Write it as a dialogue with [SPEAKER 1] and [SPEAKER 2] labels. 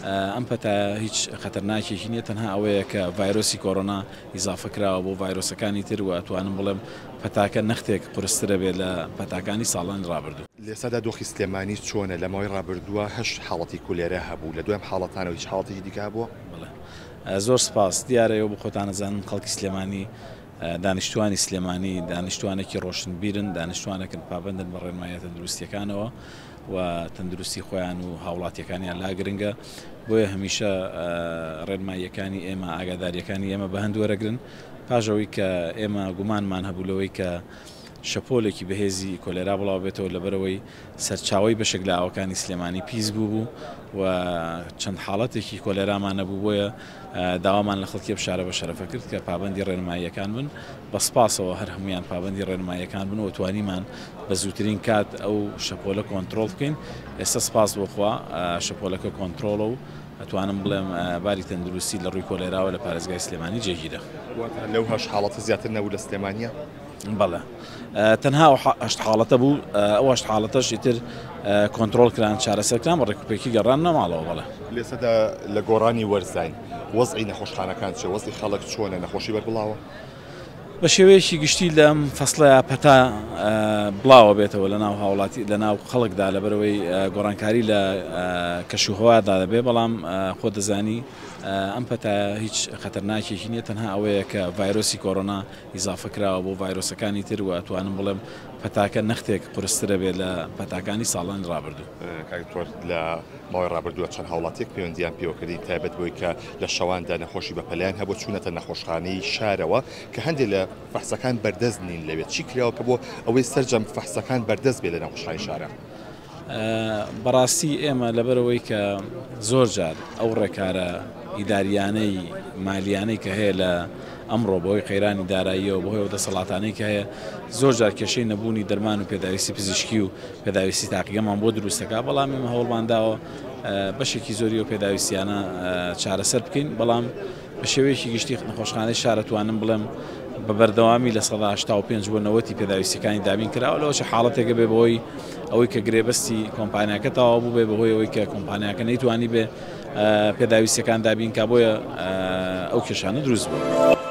[SPEAKER 1] ئەم پەتا هیچ خەتەرناکێکی نییە تەنها ئەوەیە کە ڤایرۆسی کۆڕۆنا ئیزافەکراوە بۆ ڤایرۆسەکانی تر و ئەتوانم بڵێم پەتاکە نەختێک قورسترە بێت لە پەتاکانی ساڵانی ڕابردوو.
[SPEAKER 2] لێسەدا دۆخی سلێمانی چۆنە لە ماوەی ڕابردووە هەشت حاڵەتی کولێرە هەبوو لە دوێم حاڵەتانەوە هیچ حاڵەتێکی دیکە بووە؟
[SPEAKER 1] زۆر سپاس دیارەوە بۆ خۆتان نەزانن خەڵکی سلێمانی دانیشتوانی سلێمانی دانیشتوانێکی ڕۆشنبیرن دانیشتوانێکن پابندن بە ڕێنمایە تەندروستیەکانەوە و تەندروستی خۆیان و هاوڵاتیەکانیان لا گرنگە بۆیە هەمیشە ڕێنماییەکانی ئێمە ئاگاداریەکانی ئێمە بە هەندوەرەگرن پاژەوەی کە ئێمە گومانمان هەبوو لەوەی کە شەپۆلێکی بەهێزی کۆلێرا بڵاو بێتەوە لەبەرەوەی سەرچاوی بەشێک لە ئاوەکانی سلێمانی پیس بوو و چەند حاڵەتێکی کۆلێرامان نەبوو بۆیە داوامان لە خەڵکی بشارە بە شەرەفە کرد کە پابندی ڕێنماییەکان بن بە سپاسەوە هەر هەمویان پابندی ڕێنماییەکان بن و توانیمان بە زووترین کات ئەو شەپۆلە کۆنتترۆل بکەین ئێستا سپاس بۆخوا شەپۆلەکە کۆنتترۆلە و ئەتوانم بڵێم باری تەندروستی لە ڕووی کۆلێراوە لە پارێزگای سلێمانی جێگیرە.
[SPEAKER 2] لەو هەش حاڵەتە زیاتر نەبوو لە سلێمانیە؟
[SPEAKER 1] بەڵێ تەنها هەشت حاڵەتە بوو ئەو هەشت حاڵەتەش ئیتر کۆنتترۆل کران چارەسەرکران بە ڕێکوپێکی گەڕان نەماڵەوە. بەڵێ
[SPEAKER 2] لێسەدا لە گۆڕانی وەرزین وەزعی نەخۆشخانەکان چێ وەزی خەڵک چۆنە نەخۆشی بەربڵاوە؟
[SPEAKER 1] بە شێوەیەکی گشتی لەم فەسڵەیە پەتا بڵاوە بێتەوە لە ناو هاوڵاتی لە ناو خەڵکدا لەبەرەوەی گۆڕانکاری لە کەشوهەوادا دەبێ بەڵام خۆ دەزانی ئەم پەتا هیچ خەتەرناکێکی نییە تەنها ئەوەیە کە ڤایرۆسی کۆڕۆنا ئیزافەکراوە بۆ ڤایرۆسەکانی تر و ئەتوانم بڵێم پەتاکە نەختێک قورسترە بێت لە پەتاکانی ساڵانی ڕابردوو.
[SPEAKER 2] کاکتۆر لە ماوەی ڕابردووە چەند هاوڵاتێک پەیوەندیان پێوەکردی تایبەت بۆی کە لە شەواندا نەخۆشی بەپەلایان هەبوو چوونەتە نەخۆشخانەی شارەوە کە هەندێک لە فەحسەکان بەردەست نین لەوێت چی کراوە کە بۆ ئەوەی سەرجەم فەحسەکان بەردەست بێت لە نەخۆشخانەی شارە؟
[SPEAKER 1] بەڕاستی ئێمە لەبەرەوەی کە زۆر جار ئەو ڕێکارە ئیداریانەی مالیانەی کە هەیە لە ئەمڕۆ بەهۆی قەیرانی داراییەوە بەهۆی دەسەڵاتانەی کە هەیە زۆر جار کێشەی نەبوونی دەرمان و پێداویستی پزیشکی و پێداویستی تاقیگەمان بۆ دروستەکە بەڵام ئێمە هەوڵمانداوە بەشێکی زۆری و پێداویستیانە چارەسەر بکەین بەڵام بە شێوەیەکی گشتی نەخۆشخانەی شارەتوانم بڵێم بە بەردەوامی لە 85 بۆ 90 پێداویستەکانی دابین کراوە لەوەش حاڵەتێکە بێ بەهۆی ئەوەی کە گرێبەستی کۆمپانیاکە تەواو بوو بێ بەهۆی ئەوەی کە کۆمپانیاکە نەیتوانی بێ پێداویستەکان دابین کا بۆیە ئەو کێشانە دروست بوو.